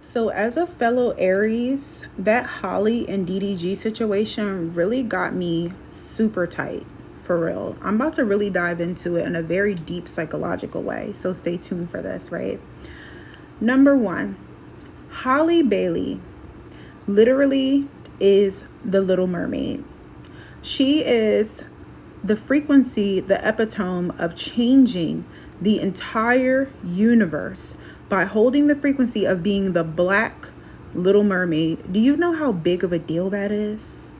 So as a fellow Aries, that Holly and DDG situation really got me super tight, for real. I'm about to really dive into it in a very deep psychological way. So stay tuned for this, right? Number one, Holly Bailey literally is the Little Mermaid. She is the frequency, the epitome of changing the entire universe by holding the frequency of being the Black Little Mermaid. Do you know how big of a deal that is?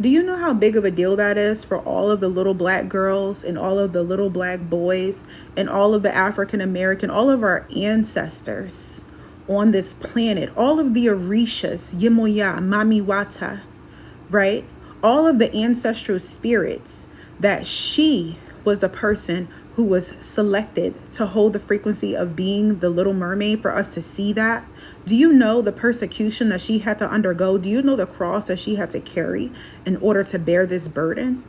Do you know how big of a deal that is for all of the little Black girls and all of the little Black boys and all of the African American, all of our ancestors on this planet, all of the Orishas, Yemoya, Mamiwata, right? All of the ancestral spirits, that she was the person who was selected to hold the frequency of being the Little Mermaid, for us to see that. Do you know the persecution that she had to undergo? Do you know the cross that she had to carry in order to bear this burden?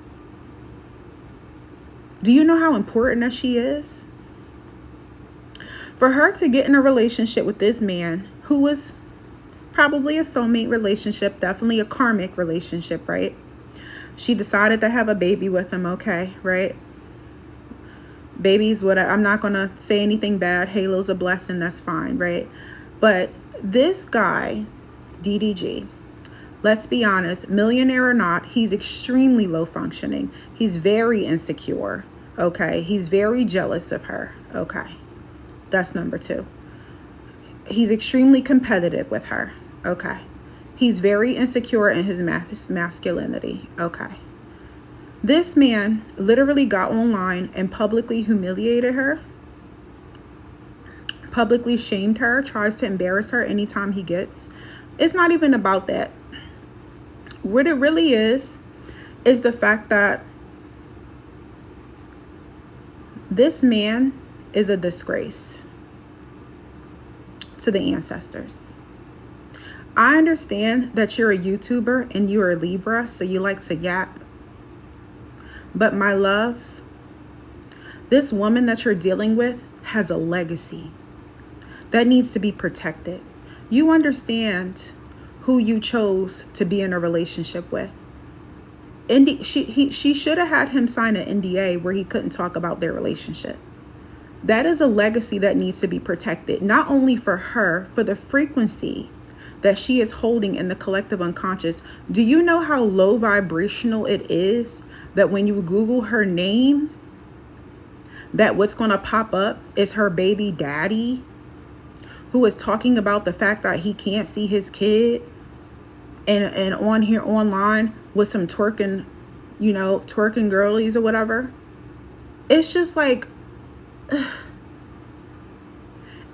Do you know how important that she is? For her to get in a relationship with this man who was probably a soulmate relationship, definitely a karmic relationship, right? She decided to have a baby with him, okay, right? Babies, whatever. I'm not going to say anything bad. Halo's a blessing, that's fine, right? But this guy, DDG, let's be honest, millionaire or not, he's extremely low functioning. He's very insecure, okay? He's very jealous of her, okay? That's number two. He's extremely competitive with her, okay? He's very insecure in his masculinity, okay? This man literally got online and publicly humiliated her, publicly shamed her, tries to embarrass her anytime he gets. It's not even about that. What it really is the fact that this man is a disgrace to the ancestors. I understand that you're a YouTuber and you're a Libra, so you like to yap. But my love, this woman that you're dealing with has a legacy that needs to be protected. You understand who you chose to be in a relationship with. She should have had him sign an NDA where he couldn't talk about their relationship. That is a legacy that needs to be protected, not only for her, for the frequency that she is holding in the collective unconscious. Do you know how low vibrational it is that when you Google her name, that what's going to pop up is her baby daddy, who is talking about the fact that he can't see his kid, and on here online with some twerking, twerking girlies or whatever. It's just like,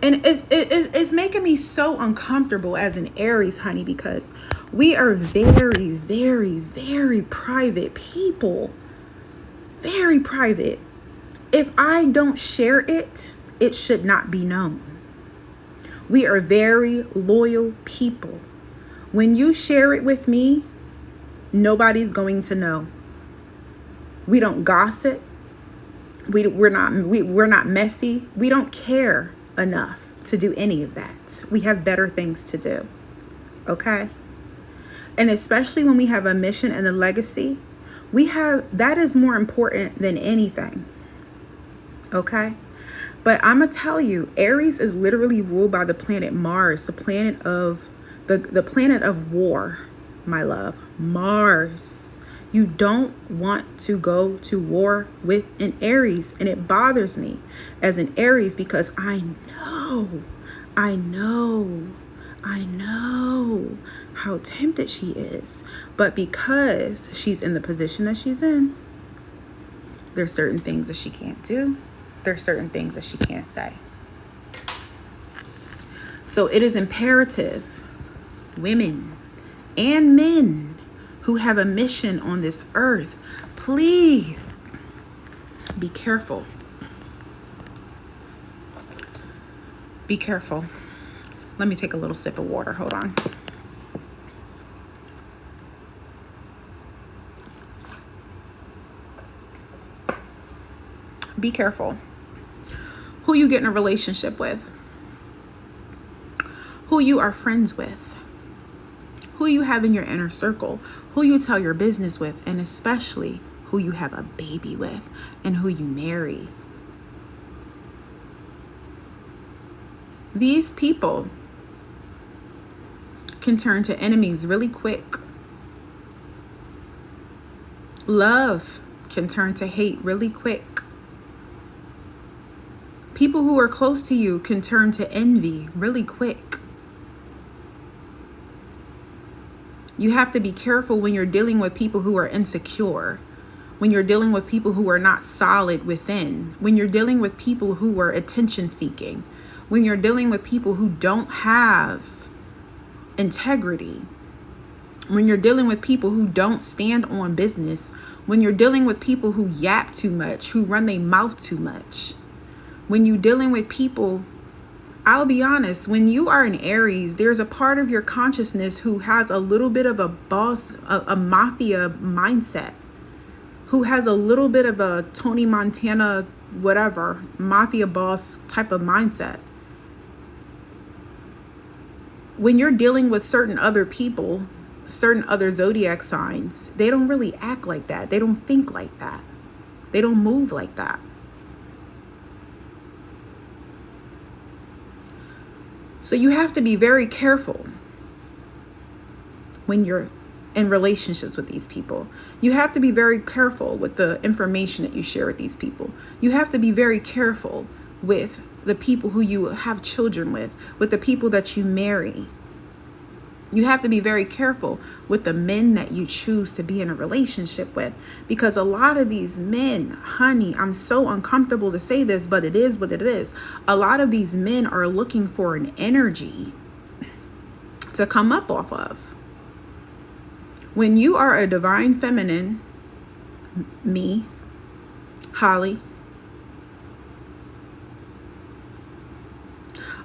and it's making me so uncomfortable as an Aries, honey, because we are very, very, very private people. Very private. If I don't share it, it should not be known. We are very loyal people. When you share it with me, nobody's going to know. We don't gossip. We're not messy. We don't care enough to do any of that. We have better things to do. Okay? And especially when we have a mission and a legacy, that is more important than anything. Okay? But I'm going to tell you, Aries is literally ruled by the planet Mars, the planet of the planet of war, my love. Mars. You don't want to go to war with an Aries, and it bothers me as an Aries because I know how tempted she is. But because she's in the position that she's in, there's certain things that she can't do. There's certain things that she can't say. So it is imperative, women and men who have a mission on this earth, please be careful. Be careful. Let me take a little sip of water. Hold on. Be careful who you get in a relationship with. who you are friends with, who you have in your inner circle, who you tell your business with, and especially who you have a baby with and who you marry. These people can turn to enemies really quick. Love can turn to hate really quick. People who are close to you can turn to envy really quick. You have to be careful when you're dealing with people who are insecure, when you're dealing with people who are not solid within, when you're dealing with people who are attention seeking, when you're dealing with people who don't have integrity, when you're dealing with people who don't stand on business, when you're dealing with people who yap too much, who run their mouth too much, when you're dealing with people, I'll be honest, when you are an Aries, there's a part of your consciousness who has a little bit of a boss, a mafia mindset, who has a little bit of a Tony Montana, whatever, mafia boss type of mindset. When you're dealing with certain other people, certain other zodiac signs, they don't really act like that. They don't think like that. They don't move like that. So you have to be very careful when you're in relationships with these people. You have to be very careful with the information that you share with these people. You have to be very careful with the people who you have children with the people that you marry. You have to be very careful with the men that you choose to be in a relationship with, because a lot of these men, honey, I'm so uncomfortable to say this, but it is what it is. A lot of these men are looking for an energy to come up off of. When you are a divine feminine, me, Holly,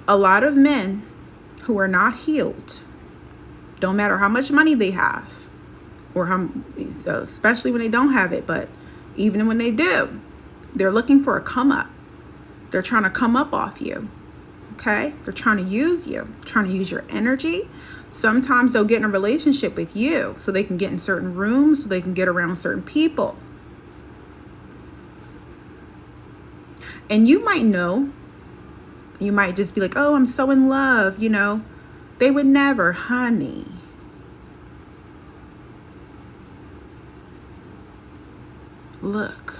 a lot of men who are not healed, don't matter how much money they have, or how, especially when they don't have it, but even when they do, they're looking for a come up. They're trying to come up off you. Okay? They're trying to use you, trying to use your energy. Sometimes they'll get in a relationship with you so they can get in certain rooms, so they can get around certain people. And you might know, you might just be like, oh, I'm so in love, you know. They would never, honey. Look.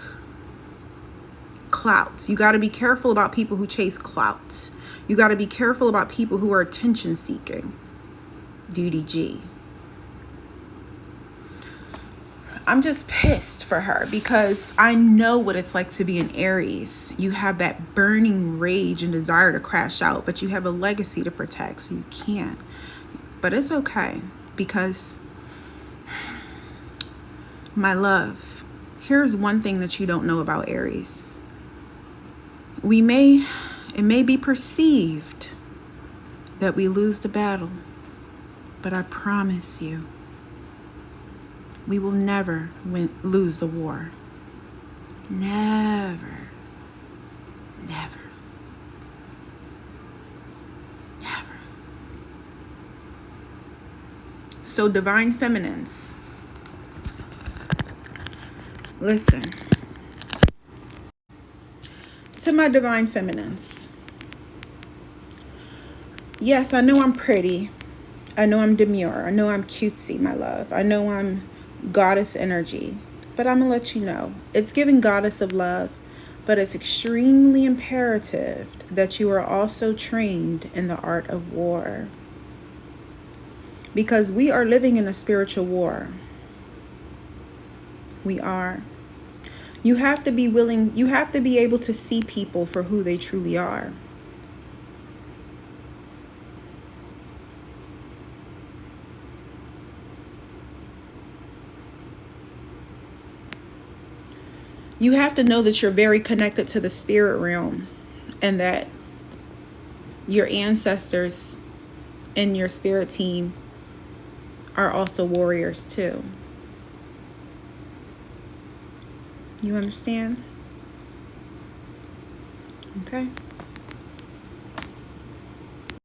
Clout. You got to be careful about people who chase clout. You got to be careful about people who are attention seeking. DDG. I'm just pissed for her because I know what it's like to be an Aries. You have that burning rage and desire to crash out, but you have a legacy to protect, so you can't. But it's okay, because, my love, here's one thing that you don't know about Aries. It may be perceived that we lose the battle, but I promise you, we will never lose the war. Never. Never. Never. So, divine feminines, listen. To my divine feminines, yes, I know I'm pretty. I know I'm demure. I know I'm cutesy, my love. I know I'm goddess energy, but I'm gonna let you know it's giving goddess of love, but it's extremely imperative that you are also trained in the art of war, because we are living in a spiritual war. We are. You have to be willing, you have to be able to see people for who they truly are. You have to know that you're very connected to the spirit realm, and that your ancestors and your spirit team are also warriors too. You understand? Okay.